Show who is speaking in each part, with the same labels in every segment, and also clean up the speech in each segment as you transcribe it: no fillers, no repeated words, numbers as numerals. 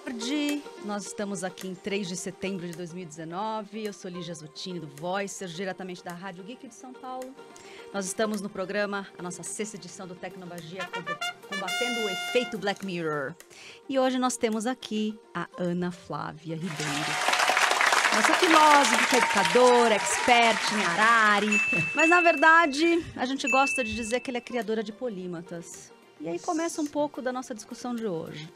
Speaker 1: tarde, nós estamos aqui em 3 de setembro de 2019, eu sou Lígia Zottini do Voicer, diretamente da Rádio Geek de São Paulo. Nós estamos no programa, a nossa 6ª edição do Tecnomagia, combatendo o efeito Black Mirror. E hoje nós temos aqui a Ana Flávia Ribeiro. Nossa filósofa, educadora, expert em Harari, mas na verdade a gente gosta de dizer que ela é criadora de polímatas. E aí começa um pouco da nossa discussão de hoje.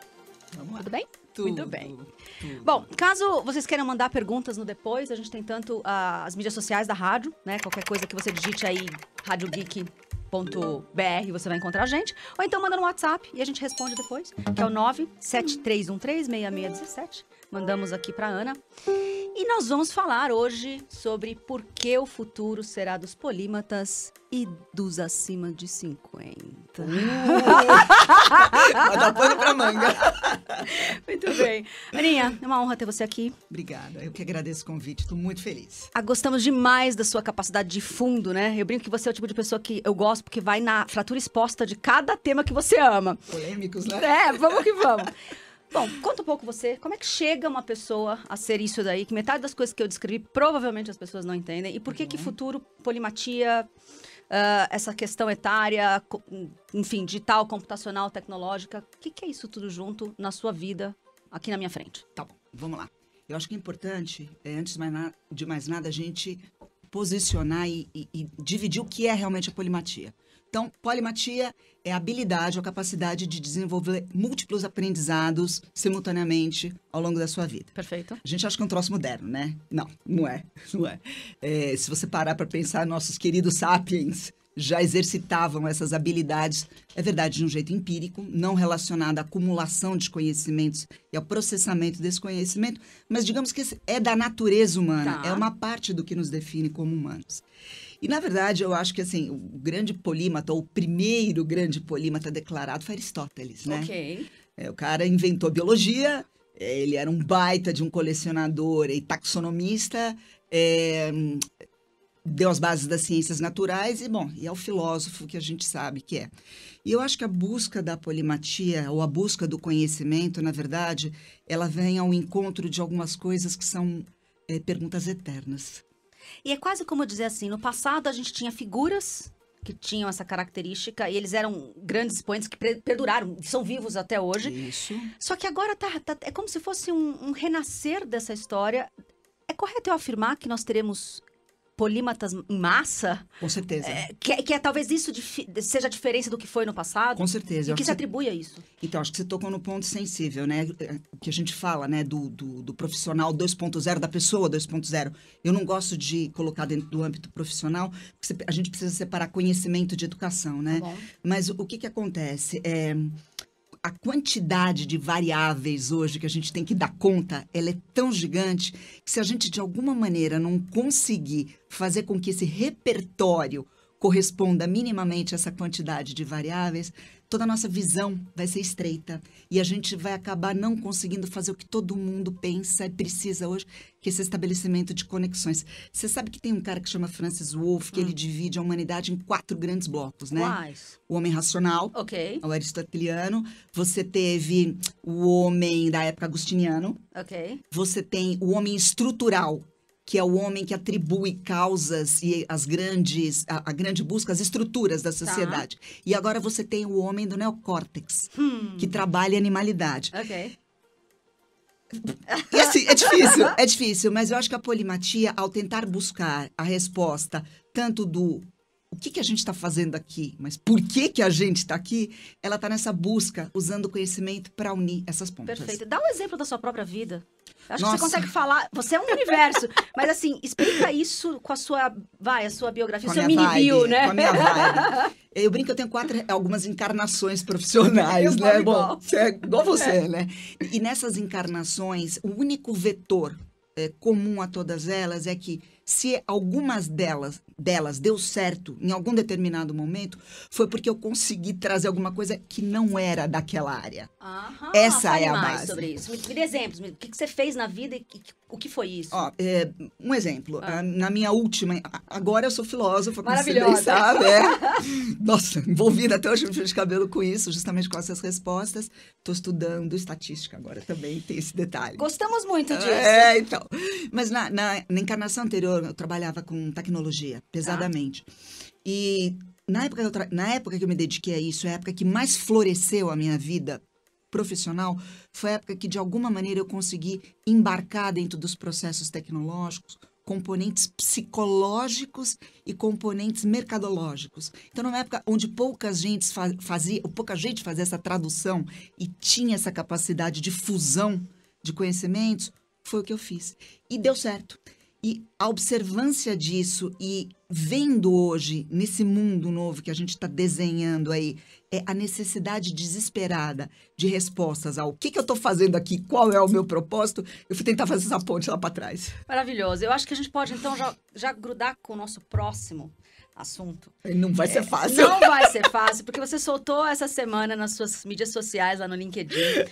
Speaker 2: Vamos lá.
Speaker 1: Tudo bem?
Speaker 2: Tudo,
Speaker 1: Muito bem.
Speaker 2: Tudo.
Speaker 1: Bom, caso vocês queiram mandar perguntas no depois, a gente tem tanto as mídias sociais da rádio, né? Qualquer coisa que você digite aí, radiogeek.br, você vai encontrar a gente. Ou então manda no WhatsApp e a gente responde depois, que é o 973136617. Mandamos aqui pra Ana. E nós vamos falar hoje sobre por que o futuro será dos polímatas e dos acima de 50.
Speaker 2: Vai dar pano pra manga.
Speaker 1: Muito bem. Aninha, é uma honra ter você aqui.
Speaker 2: Obrigada, eu que agradeço o convite, tô muito feliz.
Speaker 1: Gostamos demais da sua capacidade de fundo, né? Eu brinco que você é o tipo de pessoa que eu gosto porque vai na fratura exposta de cada tema que você ama.
Speaker 2: Polêmicos, né?
Speaker 1: É, vamos que vamos. Bom, conta um pouco você, como é que chega uma pessoa a ser isso daí, que metade das coisas que eu descrevi provavelmente as pessoas não entendem, e por que que futuro, polimatia, essa questão etária, enfim, digital, computacional, tecnológica, o que é isso tudo junto na sua vida, aqui na minha frente?
Speaker 2: Tá bom, vamos lá. Eu acho que é importante, antes de mais nada, a gente posicionar e dividir o que é realmente a polimatia. Então, polimatia é a habilidade ou a capacidade de desenvolver múltiplos aprendizados simultaneamente ao longo da sua vida.
Speaker 1: Perfeito.
Speaker 2: A gente acha que é um troço moderno, né? Não, não é. Não é. Se você parar para pensar, nossos queridos sapiens já exercitavam essas habilidades, é verdade, de um jeito empírico, não relacionado à acumulação de conhecimentos e ao processamento desse conhecimento, mas digamos que é da natureza humana, é uma parte do que nos define como humanos. E, na verdade, eu acho que, assim, o grande polímata, ou o primeiro grande polímata declarado foi Aristóteles, né?
Speaker 1: Ok.
Speaker 2: O cara inventou biologia, ele era um baita de um colecionador e taxonomista, deu as bases das ciências naturais e é o filósofo que a gente sabe que é. E eu acho que a busca da polimatia, ou a busca do conhecimento, na verdade, ela vem ao encontro de algumas coisas que são perguntas eternas.
Speaker 1: E é quase como dizer assim, no passado a gente tinha figuras que tinham essa característica e eles eram grandes expoentes que perduraram, são vivos até hoje.
Speaker 2: Isso.
Speaker 1: Só que agora é como se fosse um renascer dessa história. É correto eu afirmar que nós teremos polímatas em massa?
Speaker 2: Com certeza.
Speaker 1: Que é talvez isso seja a diferença do que foi no passado?
Speaker 2: Com certeza.
Speaker 1: E que se atribui a isso?
Speaker 2: Então, acho que você tocou no ponto sensível, né? O que a gente fala, né? Do profissional 2.0, da pessoa 2.0. Eu não gosto de colocar dentro do âmbito profissional, porque a gente precisa separar conhecimento de educação, né?
Speaker 1: Tá bom.
Speaker 2: Mas o que acontece? A quantidade de variáveis hoje que a gente tem que dar conta, ela é tão gigante que se a gente, de alguma maneira, não conseguir fazer com que esse repertório corresponda minimamente a essa quantidade de variáveis, toda a nossa visão vai ser estreita e a gente vai acabar não conseguindo fazer o que todo mundo pensa e precisa hoje, que é esse estabelecimento de conexões. Você sabe que tem um cara que chama Francis Wolff, que ele divide a humanidade em 4 grandes blocos, né?
Speaker 1: Quais?
Speaker 2: O homem racional,
Speaker 1: Ok.
Speaker 2: o aristoteliano, você teve o homem da época agustiniano,
Speaker 1: Ok.
Speaker 2: você tem o homem estrutural, que é o homem que atribui causas e a grande busca, as estruturas da sociedade. E agora você tem o homem do neocórtex, que trabalha a animalidade.
Speaker 1: Ok.
Speaker 2: E assim, é difícil, mas eu acho que a polimatia, ao tentar buscar a resposta tanto do o que a gente está fazendo aqui, mas por que a gente está aqui, ela está nessa busca, usando o conhecimento para unir essas pontas.
Speaker 1: Perfeito. Dá um exemplo da sua própria vida. Acho
Speaker 2: Nossa.
Speaker 1: que você consegue falar. Você é um universo. Mas assim, explica isso com a sua biografia, o seu mini-bio, né?
Speaker 2: Com a minha vibe. Eu brinco que eu tenho algumas encarnações profissionais, né?
Speaker 1: Igual.
Speaker 2: Bom, é igual você, né? E nessas encarnações, o único vetor comum a todas elas é que Se algumas delas deu certo em algum determinado momento, foi porque eu consegui trazer alguma coisa que não era daquela área.
Speaker 1: Aham,
Speaker 2: Essa
Speaker 1: fale
Speaker 2: é a
Speaker 1: mais
Speaker 2: base.
Speaker 1: sobre isso. Me dê exemplos. O que você fez na vida e o que foi isso?
Speaker 2: Ó, um exemplo, na minha última... Agora eu sou filósofa, como você bem
Speaker 1: Maravilhosa.
Speaker 2: sabe. Nossa, envolvida até hoje no fio de cabelo com isso, justamente com essas respostas. Estou estudando estatística agora também, tem esse detalhe.
Speaker 1: Gostamos muito disso.
Speaker 2: Então. Mas na encarnação anterior, eu trabalhava com tecnologia, pesadamente. E na época que eu me dediquei a isso, a época que mais floresceu a minha vida profissional, foi a época que, de alguma maneira, eu consegui embarcar dentro dos processos tecnológicos componentes psicológicos e componentes mercadológicos. Então, numa época onde pouca gente fazia essa tradução e tinha essa capacidade de fusão de conhecimentos, foi o que eu fiz. E deu certo. E a observância disso e vendo hoje, nesse mundo novo que a gente está desenhando aí, é a necessidade desesperada de respostas ao que eu estou fazendo aqui, qual é o meu propósito, eu fui tentar fazer essa ponte lá para trás.
Speaker 1: Maravilhoso. Eu acho que a gente pode, então, já grudar com o nosso próximo assunto.
Speaker 2: Não vai ser fácil.
Speaker 1: Não vai ser fácil, porque você soltou essa semana nas suas mídias sociais, lá no LinkedIn,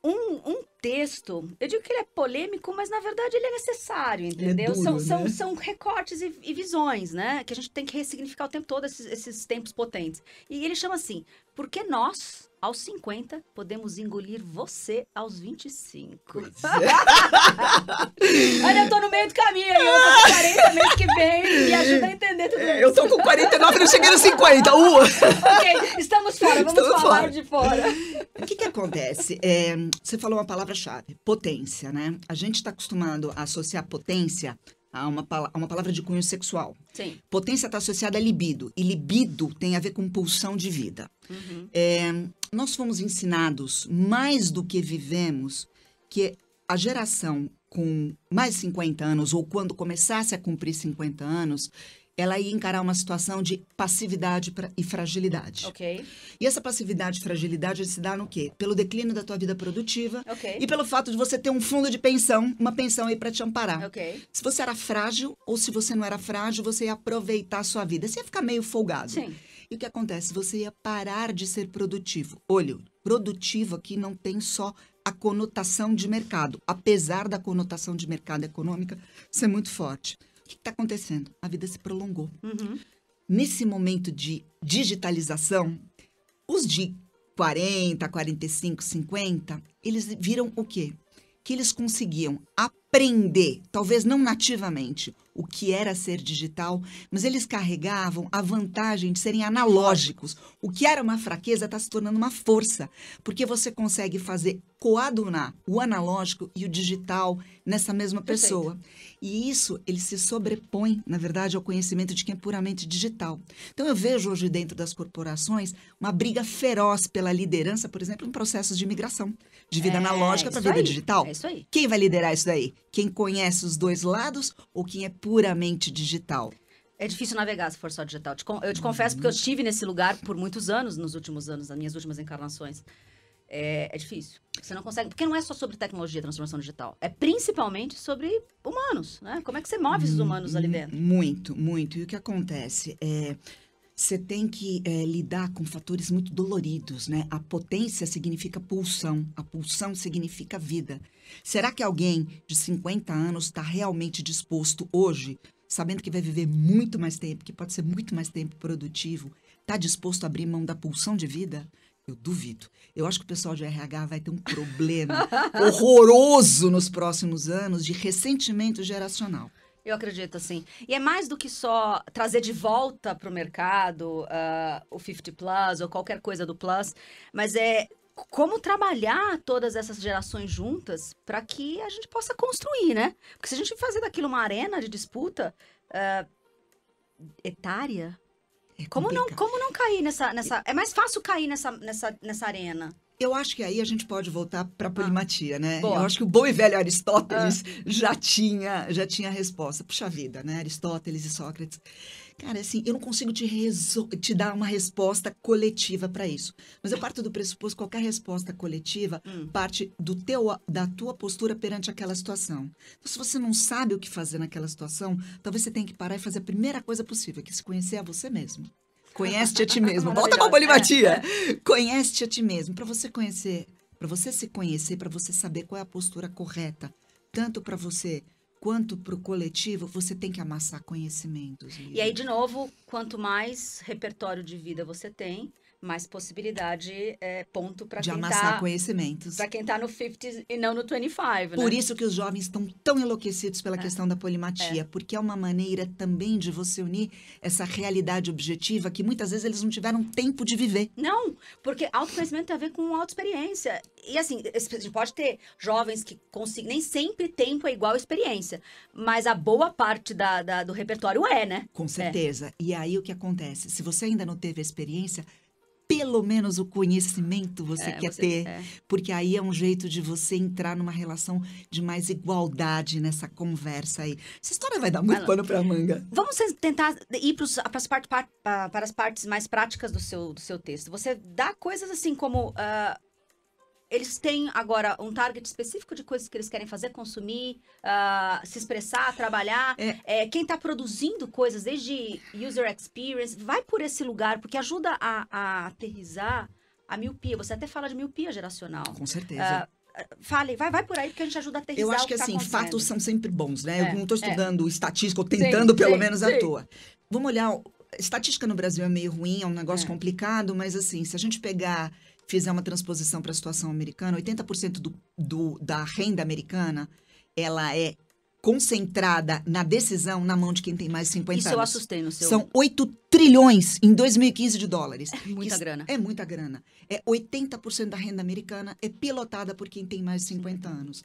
Speaker 1: um texto, eu digo que ele é polêmico, mas na verdade ele é necessário, entendeu?
Speaker 2: Ele é duro, né?
Speaker 1: São recortes e visões, né? Que a gente tem que ressignificar o tempo todo esses tempos potentes. E ele chama assim, por que nós, aos 50, podemos engolir você aos 25? Olha, eu tô no meio do caminho aí, eu tô com 40 mês que vem, me ajuda a entender tudo isso.
Speaker 2: Eu tô com 49 e não cheguei nos 50.
Speaker 1: Ok, estamos fora, vamos falar de fora.
Speaker 2: O que acontece? Você falou uma palavra-chave, potência, né? A gente está acostumado a associar potência a uma palavra de cunho sexual.
Speaker 1: Sim.
Speaker 2: Potência está associada a libido, e libido tem a ver com pulsão de vida.
Speaker 1: Uhum.
Speaker 2: Nós fomos ensinados, mais do que vivemos, que a geração com mais de 50 anos, ou quando começasse a cumprir 50 anos, ela ia encarar uma situação de passividade e fragilidade.
Speaker 1: Ok.
Speaker 2: E essa passividade e fragilidade se dá no quê? Pelo declínio da tua vida produtiva e pelo fato de você ter um fundo de pensão, uma pensão aí para te amparar.
Speaker 1: Ok.
Speaker 2: Se você era frágil ou se você não era frágil, você ia aproveitar a sua vida. Você ia ficar meio folgado.
Speaker 1: Sim.
Speaker 2: E o que acontece? Você ia parar de ser produtivo. Olha, produtivo aqui não tem só a conotação de mercado, apesar da conotação de mercado econômica ser muito forte. O que está acontecendo? A vida se prolongou.
Speaker 1: Uhum.
Speaker 2: Nesse momento de digitalização, os de 40, 45, 50, eles viram o quê? Que eles conseguiam aprender, talvez não nativamente, o que era ser digital, mas eles carregavam a vantagem de serem analógicos. O que era uma fraqueza está se tornando uma força, porque você consegue fazer coadunar o analógico e o digital nessa mesma pessoa. E isso, ele se sobrepõe, na verdade, ao conhecimento de quem é puramente digital. Então, eu vejo hoje dentro das corporações uma briga feroz pela liderança, por exemplo, em processos de migração, de vida analógica para vida digital.
Speaker 1: É isso aí.
Speaker 2: Quem vai liderar isso daí? Quem conhece os dois lados ou quem é puramente digital?
Speaker 1: É difícil navegar se for só digital. Eu te confesso, porque eu estive nesse lugar por muitos anos, nos últimos anos, nas minhas últimas encarnações. É difícil. Você não consegue... Porque não é só sobre tecnologia, transformação digital. É principalmente sobre humanos, né? Como é que você move esses humanos ali dentro?
Speaker 2: Muito, muito. E o que acontece? Você tem que lidar com fatores muito doloridos, né? A potência significa pulsão. A pulsão significa vida. Será que alguém de 50 anos está realmente disposto hoje, sabendo que vai viver muito mais tempo, que pode ser muito mais tempo produtivo, está disposto a abrir mão da pulsão de vida? Eu duvido. Eu acho que o pessoal de RH vai ter um problema horroroso nos próximos anos de ressentimento geracional.
Speaker 1: Eu acredito, assim. E é mais do que só trazer de volta para o mercado o 50 Plus ou qualquer coisa do Plus, mas é como trabalhar todas essas gerações juntas para que a gente possa construir, né? Porque se a gente fazer daquilo uma arena de disputa etária... Como não cair nessa... É mais fácil cair nessa arena.
Speaker 2: Eu acho que aí a gente pode voltar para a polimatia, né?
Speaker 1: Boa.
Speaker 2: Eu acho que o bom e velho Aristóteles já tinha a resposta. Puxa vida, né? Aristóteles e Sócrates. Cara, assim, eu não consigo te dar uma resposta coletiva para isso. Mas eu parto do pressuposto que qualquer resposta coletiva parte da tua postura perante aquela situação. Então, se você não sabe o que fazer naquela situação, talvez você tenha que parar e fazer a primeira coisa possível, que é se conhecer a você mesmo. Conhece-te a ti mesmo. Volta pra polimatia. Conhece-te a ti mesmo. Para você se conhecer, para você saber qual é a postura correta, tanto para você quanto para o coletivo, você tem que amassar conhecimentos.
Speaker 1: E aí, de novo, quanto mais repertório de vida você tem, mais possibilidade, ponto para
Speaker 2: de
Speaker 1: quem
Speaker 2: amassar conhecimentos.
Speaker 1: Para quem tá no 50 e não no 25, né?
Speaker 2: Por isso que os jovens estão tão enlouquecidos pela questão da polimatia, porque é uma maneira também de você unir essa realidade objetiva que muitas vezes eles não tiveram tempo de viver.
Speaker 1: Não, porque autoconhecimento tem a ver com autoexperiência. E assim, a gente pode ter jovens que conseguem, nem sempre tempo é igual experiência, mas a boa parte do repertório né?
Speaker 2: Com certeza. E aí o que acontece? Se você ainda não teve a experiência, pelo menos o conhecimento você quer ter, porque aí é um jeito de você entrar numa relação de mais igualdade nessa conversa aí. Essa história vai dar muito pano pra manga.
Speaker 1: Vamos tentar ir para as partes mais práticas do seu texto. Você dá coisas assim como... eles têm agora um target específico de coisas que eles querem fazer, consumir, se expressar, trabalhar. Quem está produzindo coisas, desde user experience, vai por esse lugar, porque ajuda a aterrissar a miopia. Você até fala de miopia geracional.
Speaker 2: Com certeza.
Speaker 1: Vai por aí, porque a gente ajuda a aterrissar.
Speaker 2: Eu acho que assim, fatos são sempre bons, né? Eu não estou estudando estatística, ou
Speaker 1: Sim,
Speaker 2: tentando pelo menos à toa. Vamos olhar, estatística no Brasil é meio ruim, é um negócio complicado, mas assim, se a gente fizer uma transposição para a situação americana, 80% da renda americana, ela é concentrada na decisão na mão de quem tem mais de 50 anos.
Speaker 1: Isso eu assustei no seu...
Speaker 2: São 8 trilhões em 2015 de dólares.
Speaker 1: É muita grana.
Speaker 2: É muita grana. 80% da renda americana é pilotada por quem tem mais de 50 anos.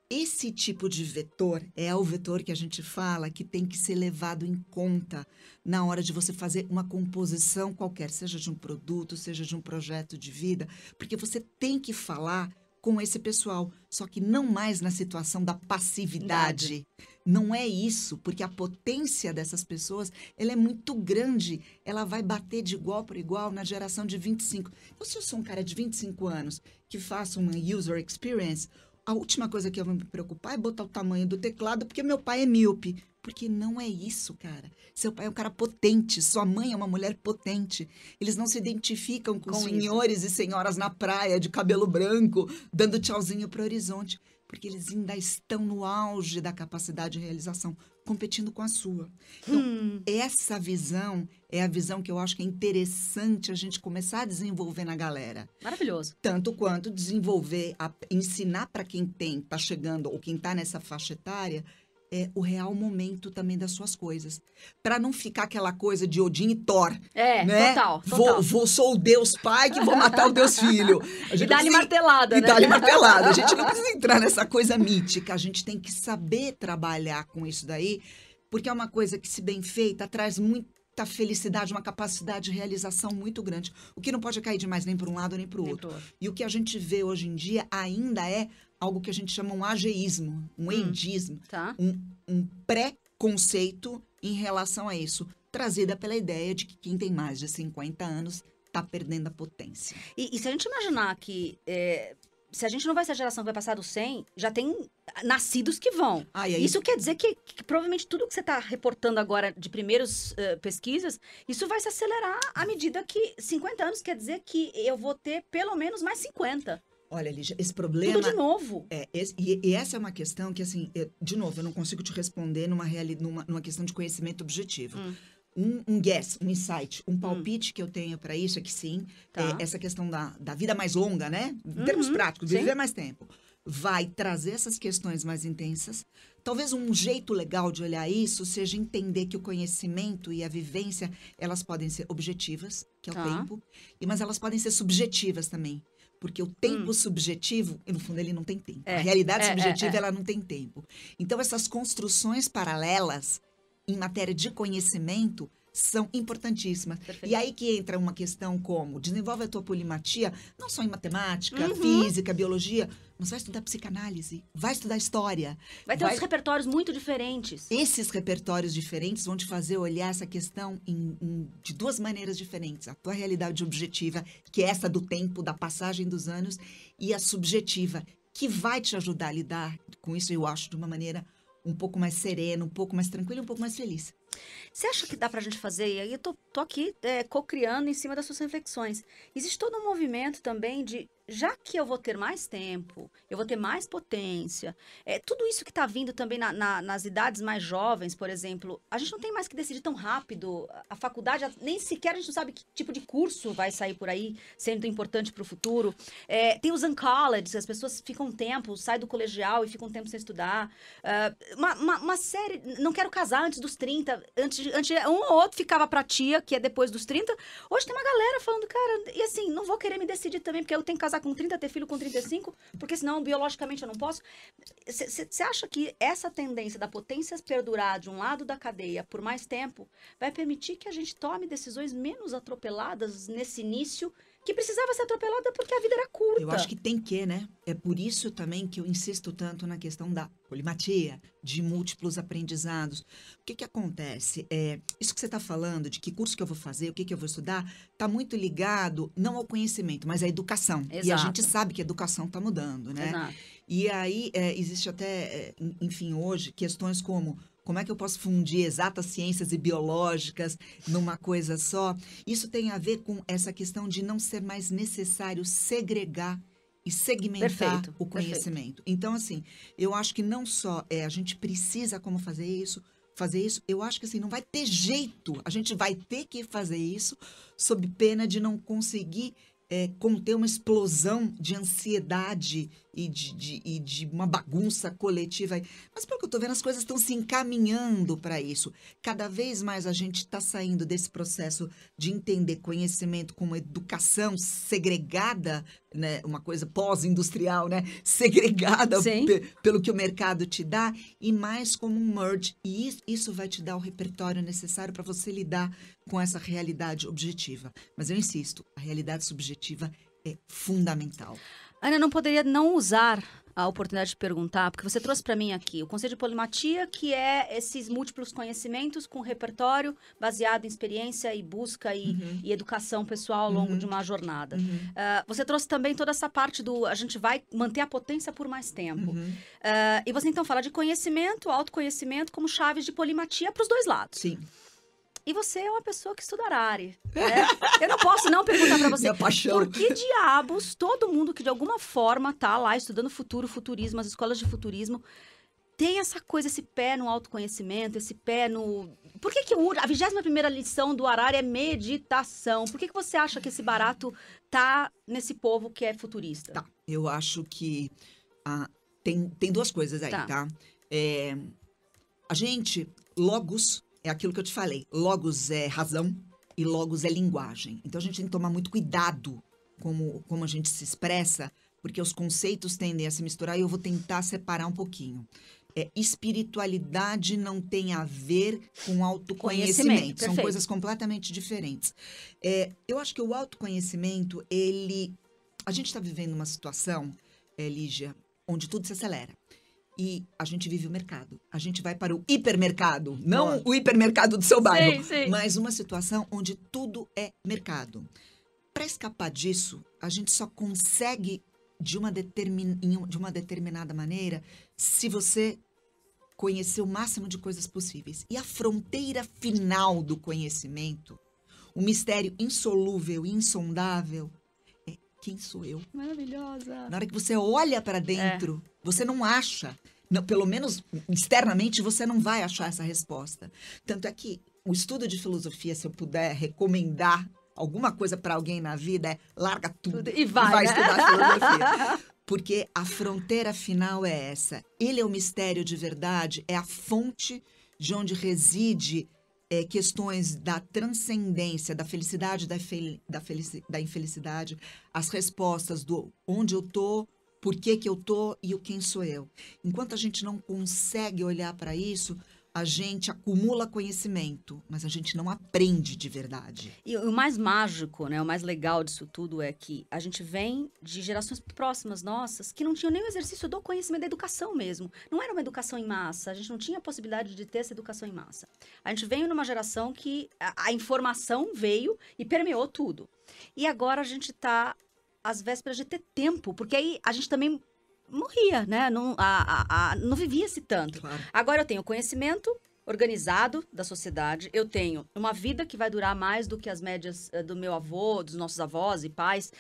Speaker 2: Esse tipo de vetor é o vetor que a gente fala que tem que ser levado em conta na hora de você fazer uma composição qualquer, seja de um produto, seja de um projeto de vida, porque você tem que falar com esse pessoal, só que não mais na situação da passividade. Não é isso, porque a potência dessas pessoas, ela é muito grande, ela vai bater de igual para igual na geração de 25. Então, se eu sou um cara de 25 anos que faço uma user experience, a última coisa que eu vou me preocupar é botar o tamanho do teclado, porque meu pai é míope. Porque não é isso, cara. Seu pai é um cara potente, sua mãe é uma mulher potente. Eles não se identificam com senhores e senhoras na praia, de cabelo branco, dando tchauzinho pro horizonte. Porque eles ainda estão no auge da capacidade de realização, competindo com a sua. Então, essa visão é a visão que eu acho que é interessante a gente começar a desenvolver na galera.
Speaker 1: Maravilhoso.
Speaker 2: Tanto quanto desenvolver, ensinar para quem tá chegando ou quem tá nessa faixa etária, o real momento também das suas coisas. Para não ficar aquela coisa de Odin e Thor. Né?
Speaker 1: Total.
Speaker 2: Sou o Deus pai que vou matar o Deus filho.
Speaker 1: E dá-lhe martelada, né?
Speaker 2: E dá-lhe martelada. A gente não precisa entrar nessa coisa mítica. A gente tem que saber trabalhar com isso daí, porque é uma coisa que, se bem feita, traz muita felicidade, uma capacidade de realização muito grande. O que não pode cair demais nem para um lado nem para o outro. E o que a gente vê hoje em dia ainda é algo que a gente chama um ageísmo, um eidismo, um pré-conceito em relação a isso, trazida pela ideia de que quem tem mais de 50 anos está perdendo a potência.
Speaker 1: E se a gente imaginar que... se a gente não vai ser a geração que vai passar dos 100, já tem nascidos que vão. Isso quer dizer que provavelmente tudo que você está reportando agora de primeiras pesquisas, isso vai se acelerar à medida que 50 anos quer dizer que eu vou ter pelo menos mais 50.
Speaker 2: Olha, Lígia, esse problema...
Speaker 1: Tudo de novo.
Speaker 2: E essa é uma questão que, assim, de novo, eu não consigo te responder numa questão de conhecimento objetivo. Um guess, um insight, um palpite que eu tenho para isso é que sim, essa questão da vida mais longa, né? Em termos práticos, de viver mais tempo, vai trazer essas questões mais intensas. Talvez um jeito legal de olhar isso seja entender que o conhecimento e a vivência, elas podem ser objetivas, que é o tempo, mas elas podem ser subjetivas também. Porque o tempo subjetivo, no fundo, ele não tem tempo. A realidade subjetiva, ela não tem tempo. Então, essas construções paralelas, em matéria de conhecimento, são importantíssimas.
Speaker 1: Perfeito.
Speaker 2: E aí que entra uma questão como, desenvolve a tua polimatia, não só em matemática, física, biologia, mas vai estudar psicanálise, vai estudar história.
Speaker 1: Vai ter uns repertórios muito diferentes.
Speaker 2: Esses repertórios diferentes vão te fazer olhar essa questão de duas maneiras diferentes. A tua realidade objetiva, que é essa do tempo, da passagem dos anos, e a subjetiva, que vai te ajudar a lidar com isso, eu acho, de uma maneira um pouco mais serena, um pouco mais tranquila, um pouco mais feliz.
Speaker 1: Você acha que dá pra gente fazer? E aí eu tô aqui co-criando em cima das suas reflexões. Existe todo um movimento também de, já que eu vou ter mais tempo, eu vou ter mais potência, tudo isso que tá vindo também nas idades mais jovens, por exemplo, a gente não tem mais que decidir tão rápido. A faculdade, nem sequer a gente não sabe que tipo de curso vai sair por aí, sendo importante pro futuro. Tem os uncolleges, as pessoas ficam um tempo, saem do colegial e ficam um tempo sem estudar. Uma série, não quero casar antes dos 30, antes um ou outro ficava pra tia, que é depois dos 30. Hoje tem uma galera falando, cara, e assim, não vou querer me decidir também, porque eu tenho que casar com 30, ter filho com 35, porque senão biologicamente eu não posso. Você acha que essa tendência da potência perdurar de um lado da cadeia por mais tempo vai permitir que a gente tome decisões menos atropeladas nesse início, que precisava ser atropelada porque a vida era curta?
Speaker 2: Eu acho que tem que, né? É por isso também que eu insisto tanto na questão da polimatia, de múltiplos aprendizados. O que acontece? Isso que você está falando, de que curso que eu vou fazer, o que eu vou estudar, está muito ligado não ao conhecimento, mas à educação.
Speaker 1: Exato.
Speaker 2: E a gente sabe que a educação está mudando, né?
Speaker 1: Exato.
Speaker 2: E aí existe até, enfim, hoje, questões como é que eu posso fundir exatas ciências e biológicas numa coisa só? Isso tem a ver com essa questão de não ser mais necessário segregar e segmentar o conhecimento. Então, assim, eu acho que não só a gente precisa como fazer isso, eu acho que assim, não vai ter jeito. A gente vai ter que fazer isso sob pena de não conseguir conter uma explosão de ansiedade e de uma bagunça coletiva. Mas pelo que eu estou vendo, as coisas estão se encaminhando para isso. Cada vez mais a gente está saindo desse processo de entender conhecimento como educação segregada, né? Uma coisa pós-industrial, né? Segregada pelo que o mercado te dá, e mais como um merge. E isso vai te dar o repertório necessário para você lidar com essa realidade objetiva. Mas eu insisto, a realidade subjetiva é fundamental.
Speaker 1: Ana, não poderia não usar a oportunidade de perguntar, porque você trouxe para mim aqui o conceito de polimatia, que é esses múltiplos conhecimentos com repertório baseado em experiência e busca e educação pessoal ao longo de uma jornada. Você trouxe também toda essa parte a gente vai manter a potência por mais tempo. E você então fala de conhecimento, autoconhecimento como chaves de polimatia para os dois lados.
Speaker 2: Sim.
Speaker 1: E você é uma pessoa que estuda Arari, né? Eu não posso não perguntar pra você, por que diabos todo mundo que de alguma forma tá lá estudando futurismo, as escolas de futurismo, tem essa coisa, esse pé no autoconhecimento, esse pé no... Por que a 21ª lição do Arari é meditação? Por que você acha que esse barato tá nesse povo que é futurista?
Speaker 2: Tá, eu acho que tem duas coisas aí, tá? A gente, logos... É aquilo que eu te falei. Logos é razão e logos é linguagem. Então, a gente tem que tomar muito cuidado como a gente se expressa, porque os conceitos tendem a se misturar e eu vou tentar separar um pouquinho. Espiritualidade não tem a ver com autoconhecimento. São coisas completamente diferentes. Eu acho que o autoconhecimento, a gente está vivendo uma situação, Lígia, onde tudo se acelera. E a gente vive o mercado. A gente vai para o hipermercado. Não o hipermercado do seu bairro.
Speaker 1: Sim.
Speaker 2: Mas uma situação onde tudo é mercado. Para escapar disso, a gente só consegue de uma determinada maneira se você conhecer o máximo de coisas possíveis. E a fronteira final do conhecimento, o mistério insolúvel e insondável, é quem sou eu.
Speaker 1: Maravilhosa.
Speaker 2: Na hora que você olha para dentro, você não acha, pelo menos externamente, você não vai achar essa resposta. Tanto é que o estudo de filosofia, se eu puder recomendar alguma coisa para alguém na vida, larga tudo
Speaker 1: e vai, né?
Speaker 2: Estudar filosofia. Porque a fronteira final é essa. Ele é o mistério de verdade, é a fonte de onde reside questões da transcendência, da felicidade, da infelicidade, as respostas do onde eu tô, por que eu tô e o quem sou eu. Enquanto a gente não consegue olhar para isso, a gente acumula conhecimento, mas a gente não aprende de verdade.
Speaker 1: E o mais mágico, né, o mais legal disso tudo é que a gente vem de gerações próximas nossas que não tinham nem o exercício do conhecimento da educação mesmo. Não era uma educação em massa, a gente não tinha a possibilidade de ter essa educação em massa. A gente veio numa geração que a informação veio e permeou tudo. E agora a gente está às vésperas de ter tempo, porque aí a gente também morria, né? Não vivia-se tanto.
Speaker 2: Claro.
Speaker 1: Agora eu tenho conhecimento organizado da sociedade, eu tenho uma vida que vai durar mais do que as médias do meu avô, dos nossos avós e pais,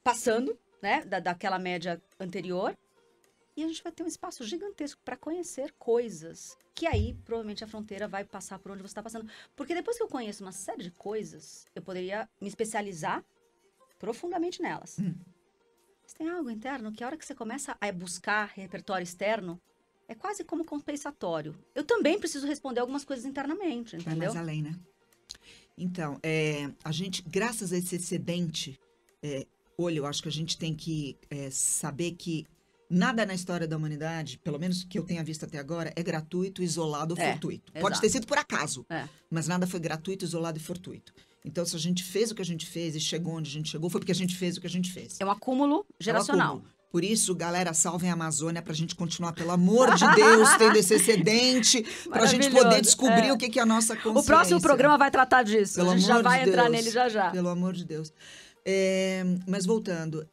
Speaker 1: passando, né, daquela média anterior, e a gente vai ter um espaço gigantesco para conhecer coisas, que aí provavelmente a fronteira vai passar por onde você está passando. Porque depois que eu conheço uma série de coisas, eu poderia me especializar profundamente nelas. Mas tem algo interno que a hora que você começa a buscar repertório externo, é quase como compensatório. Eu também preciso responder algumas coisas internamente,
Speaker 2: Vai
Speaker 1: entendeu?
Speaker 2: mais além, né? Então, a gente, graças a esse excedente, eu acho que a gente tem que saber que nada na história da humanidade, pelo menos que eu tenha visto até agora, é gratuito, isolado ou fortuito. Pode
Speaker 1: exato.
Speaker 2: ter sido por acaso,
Speaker 1: É.
Speaker 2: mas nada foi gratuito, isolado e fortuito. Então, se a gente fez o que a gente fez e chegou onde a gente chegou, foi porque a gente fez o que a gente fez.
Speaker 1: É um acúmulo geracional.
Speaker 2: É um acúmulo. Por isso, galera, salvem a Amazônia pra gente continuar, pelo amor de Deus, tendo esse excedente, pra gente poder descobrir o que é a nossa consciência.
Speaker 1: O próximo programa vai tratar disso.
Speaker 2: Pelo
Speaker 1: a gente
Speaker 2: amor
Speaker 1: já vai
Speaker 2: de
Speaker 1: entrar
Speaker 2: Deus.
Speaker 1: nele já já.
Speaker 2: Pelo amor de Deus. Mas voltando,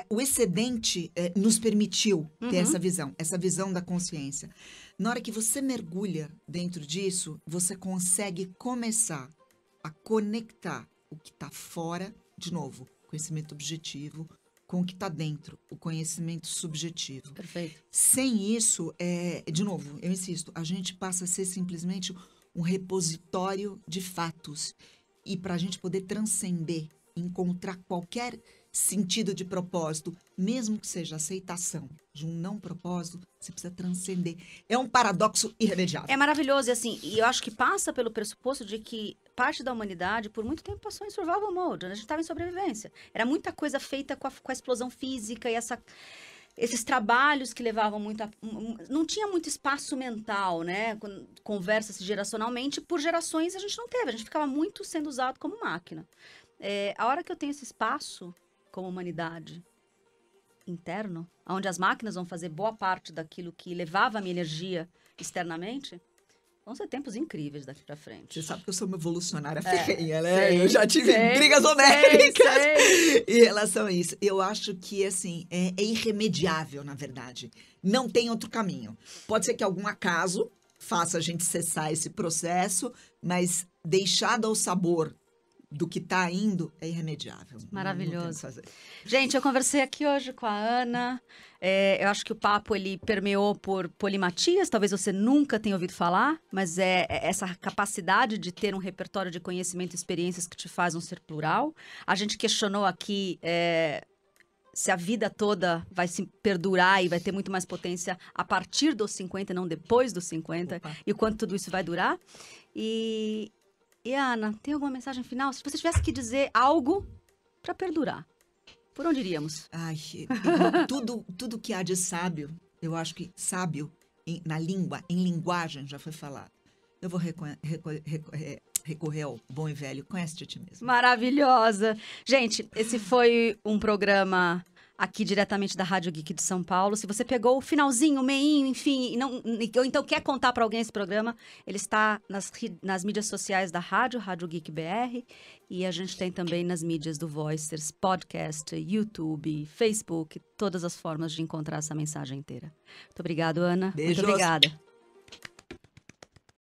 Speaker 2: o excedente nos permitiu ter essa visão da consciência. Na hora que você mergulha dentro disso, você consegue começar a conectar o que está fora, de novo, conhecimento objetivo, com o que está dentro, o conhecimento subjetivo.
Speaker 1: Perfeito.
Speaker 2: Sem isso, de novo, eu insisto, a gente passa a ser simplesmente um repositório de fatos. E para a gente poder transcender, encontrar qualquer sentido de propósito, mesmo que seja aceitação de um não propósito, você precisa transcender. É um paradoxo irremediável.
Speaker 1: É maravilhoso, e assim, e eu acho que passa pelo pressuposto de que parte da humanidade, por muito tempo, passou em survival mode, né? A gente estava em sobrevivência. Era muita coisa feita com a explosão física e esses trabalhos que levavam muito não tinha muito espaço mental, né? Conversa-se geracionalmente, por gerações a gente não teve, a gente ficava muito sendo usado como máquina. A hora que eu tenho esse espaço como humanidade interno, onde as máquinas vão fazer boa parte daquilo que levava a minha energia externamente, vão ser tempos incríveis daqui pra frente.
Speaker 2: Você sabe que eu sou uma evolucionária ferrenha, né?
Speaker 1: Sei,
Speaker 2: eu já tive brigas homéricas em relação a isso. Eu acho que, assim, é irremediável, na verdade. Não tem outro caminho. Pode ser que algum acaso faça a gente cessar esse processo, mas deixado ao sabor do que está indo é irremediável.
Speaker 1: Maravilhoso.
Speaker 2: Não tem o que fazer.
Speaker 1: Gente, eu conversei aqui hoje com a Ana. Eu acho que o papo ele permeou por polimatias, talvez você nunca tenha ouvido falar, mas é essa capacidade de ter um repertório de conhecimento e experiências que te faz um ser plural. A gente questionou aqui se a vida toda vai se perdurar e vai ter muito mais potência a partir dos 50 e não depois dos 50,
Speaker 2: Opa.
Speaker 1: e o quanto tudo isso vai durar. E Ana, tem alguma mensagem final? Se você tivesse que dizer algo para perdurar, por onde iríamos?
Speaker 2: Ai, tudo que há de sábio, eu acho que sábio na língua, em linguagem, já foi falado. Eu vou recorrer ao bom e velho, conhece-te a ti mesmo.
Speaker 1: Maravilhosa! Gente, esse foi um programa aqui diretamente da Rádio Geek de São Paulo. Se você pegou o finalzinho, o meinho, enfim, ou então quer contar para alguém esse programa, ele está nas mídias sociais da Rádio Geek BR, e a gente tem também nas mídias do Voicers, podcast, YouTube, Facebook, todas as formas de encontrar essa mensagem inteira. Muito obrigada, Ana.
Speaker 2: Beijos.
Speaker 1: Muito obrigada.